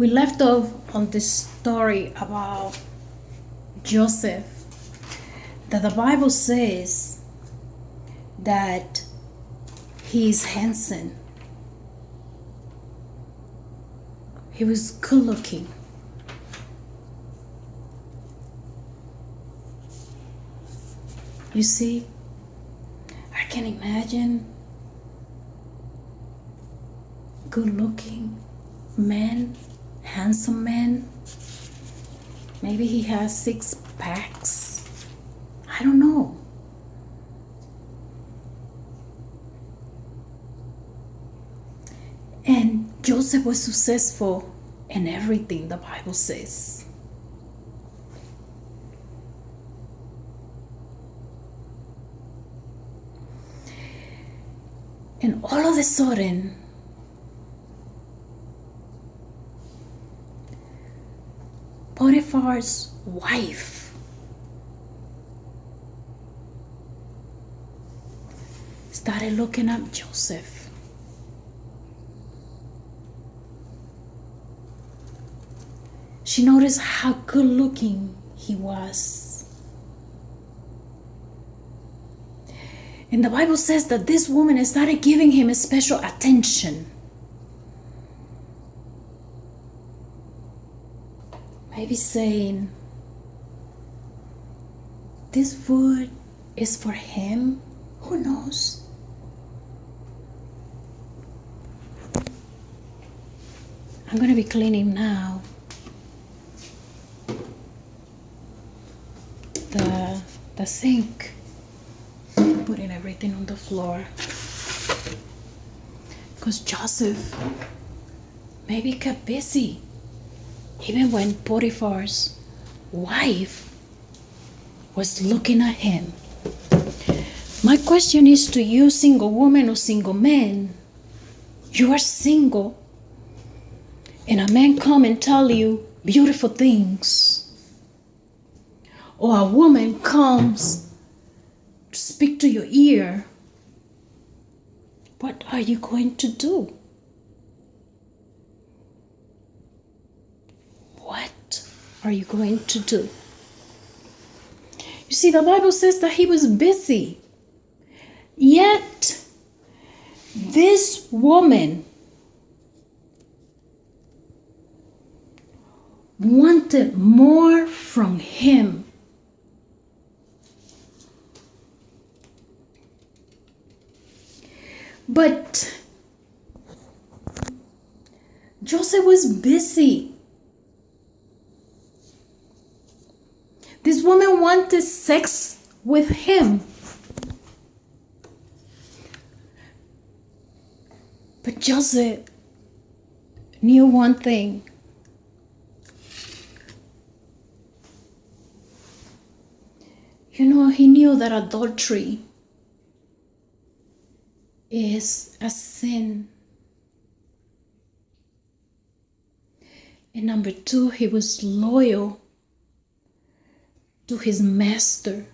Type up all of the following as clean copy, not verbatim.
We left off on this story about Joseph, that the Bible says that he is handsome. He was good looking. You see, I can imagine good looking man, handsome man. Maybe he has 6 packs. I don't know. And Joseph was successful in everything, the Bible says. And all of a sudden, Potiphar's wife started looking up Joseph. She noticed how good looking he was. And the Bible says that this woman started giving him a special attention. Maybe saying, this food is for him. Who knows? I'm going to be cleaning now the sink. Putting everything on the floor. Because Joseph maybe kept busy. Even when Potiphar's wife was looking at him. My question is to you, single woman or single man. You are single, and a man come and tell you beautiful things. Or a woman comes to speak to your ear. What are you going to do? What are you going to do? You see, the Bible says that he was busy. Yet, this woman wanted more from him. But Joseph was busy. This woman wanted sex with him. But Joseph knew one thing. You know, he knew that adultery is a sin. And number 2, he was loyal to his master.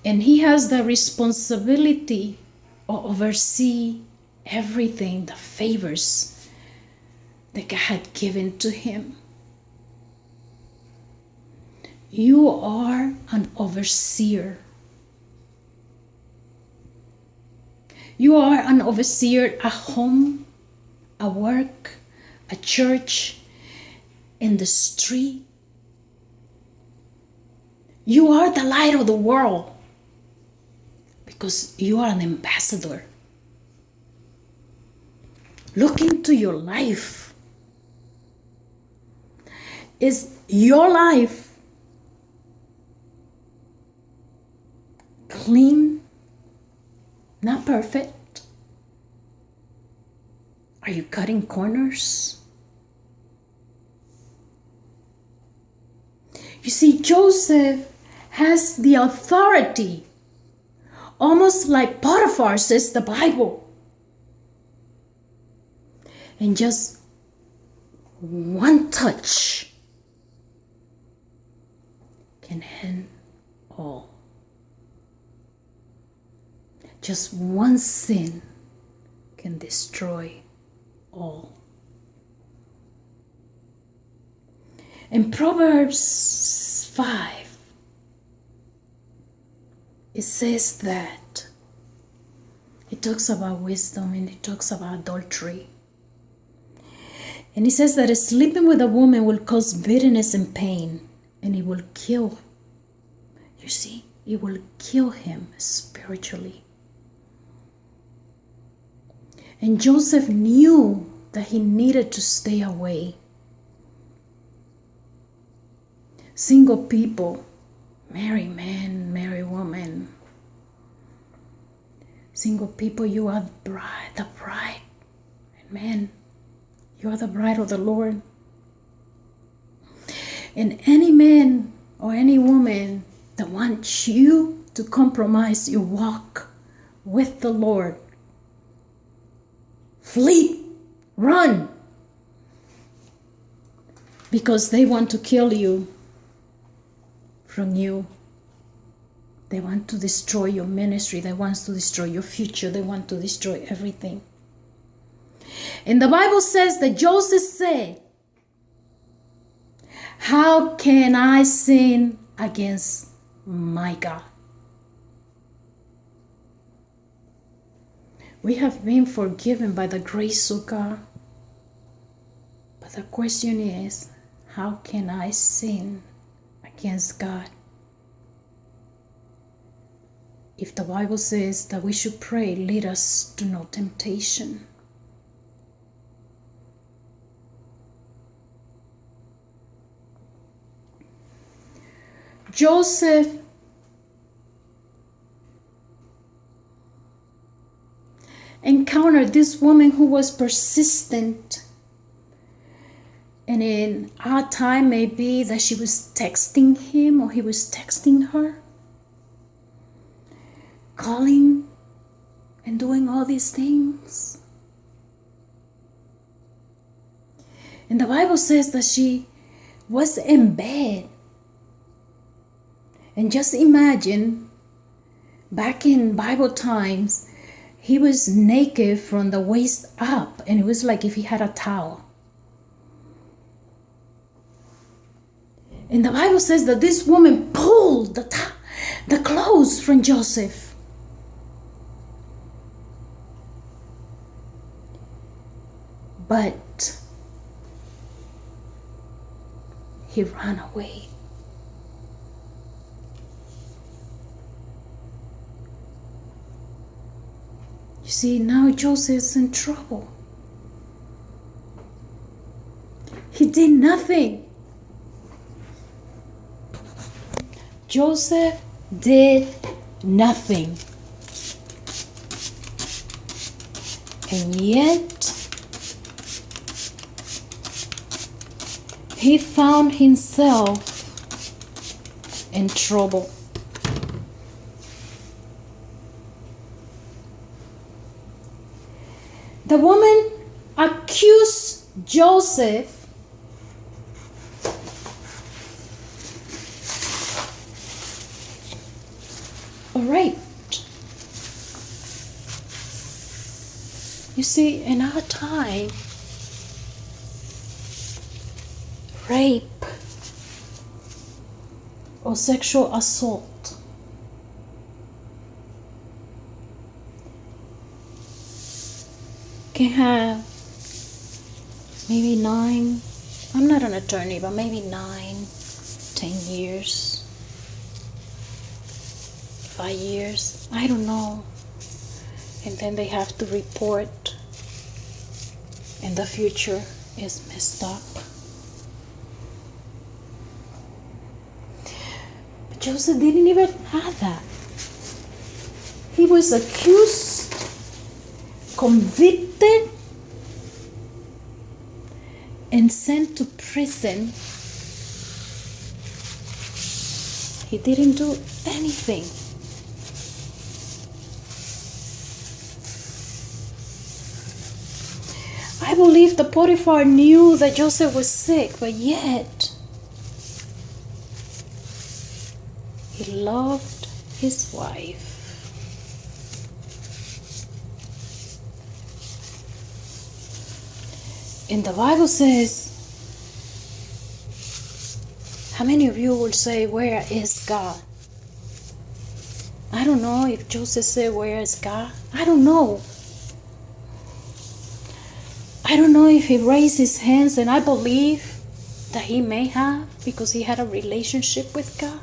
And he has the responsibility of oversee everything, the favors that God had given to him. You are an overseer. You are an overseer at home, at work, at church, in the street. You are the light of the world because you are an ambassador. Look into your life. Is your life clean? Not perfect. Are you cutting corners? You see, Joseph has the authority, almost like Potiphar, says the Bible. And just one touch can end all. Just one sin can destroy all. In Proverbs 5, it says that it talks about wisdom and it talks about adultery. And it says that sleeping with a woman will cause bitterness and pain, and it will kill. You see, it will kill him spiritually. And Joseph knew that he needed to stay away. Single people, marry man, marry woman. Single people, you are the bride. And man, you are the bride of the Lord. And any man or any woman that wants you to compromise your walk with the Lord, flee, run, because they want to kill you from you. They want to destroy your ministry. They want to destroy your future. They want to destroy everything. And the Bible says that Joseph said, how can I sin against my God? We have been forgiven by the grace of God. But the question is, how can I sin against God? If the Bible says that we should pray, lead us to no temptation. Joseph encountered this woman who was persistent. And in our time, maybe that she was texting him or he was texting her, calling and doing all these things. And the Bible says that she was in bed. And just imagine, back in Bible times, he was naked from the waist up, and it was like if he had a towel. And the Bible says that this woman pulled the clothes from Joseph. But he ran away. You see, now Joseph's in trouble. He did nothing. Joseph did nothing. And yet, he found himself in trouble. The woman accused Joseph of rape. You see, in our time, rape or sexual assault can have maybe 9, I'm not an attorney, but maybe 9, 10 years, 5 years, I don't know. And then they have to report, and the future is messed up. But Joseph didn't even have that. He was accused, convicted, and sent to prison. He didn't do anything. I believe the Potiphar knew that Joseph was sick, but yet he loved his wife. And the Bible says How many of you will say, where is God? I don't know if Joseph said, where is God? I don't know. I don't know if he raised his hands, and I believe that he may have, because he had a relationship with God.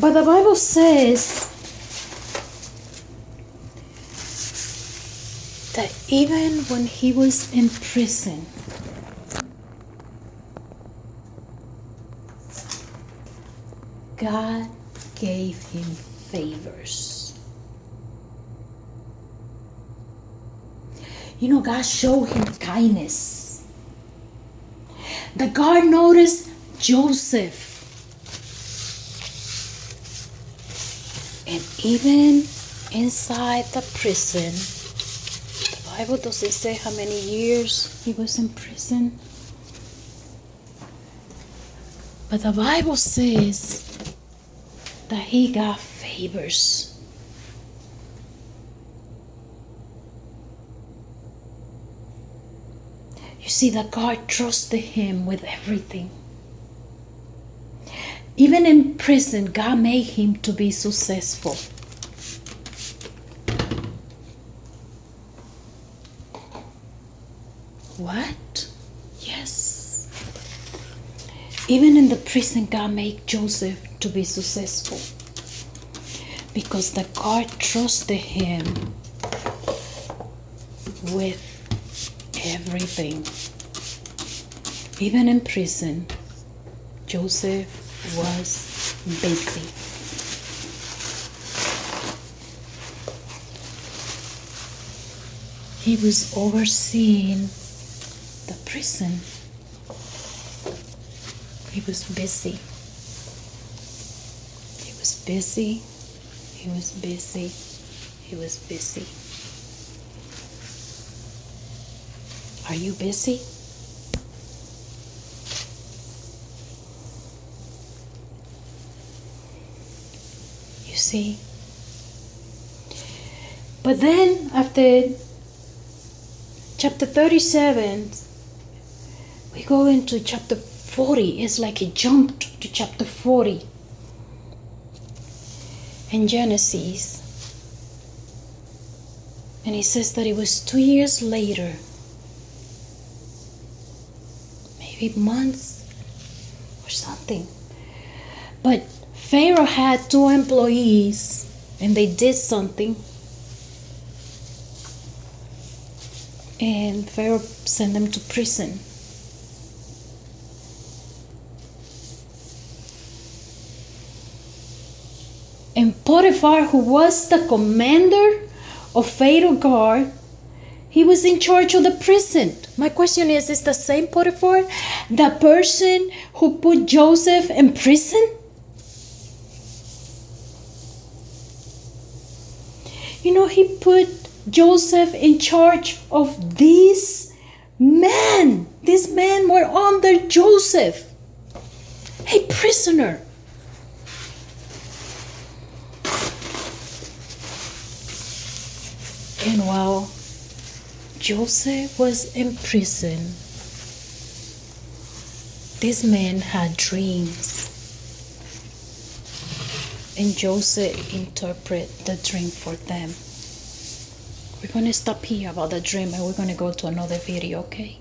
But the Bible says that even when he was in prison, God gave him favors. You know, God showed him kindness. The God noticed Joseph. And even inside the prison, the Bible doesn't say how many years he was in prison. But the Bible says that he got favors. You see, that God trusted him with everything. Even in prison, God made him to be successful. What? Yes. Even in the prison, God made Joseph to be successful. Because the God trusted him with everything. Even in prison, Joseph was busy. He was overseeing the prison. He was busy. He was busy. He was busy. He was busy. Are you busy? You see? But then after chapter 37, we go into chapter 40. It's like he jumped to chapter 40 in Genesis. And he says that it was 2 years later, maybe months or something. But Pharaoh had 2 employees and they did something. And Pharaoh sent them to prison. And Potiphar, who was the commander of Pharaoh's guard, he was in charge of the prison. My question is the same Potiphar the person who put Joseph in prison? You know, he put Joseph in charge of these men. These men were under Joseph, a prisoner. And while Joseph was in prison, these men had dreams. And Joseph interpreted the dream for them. We're going to stop here about the dream and we're going to go to another video, okay?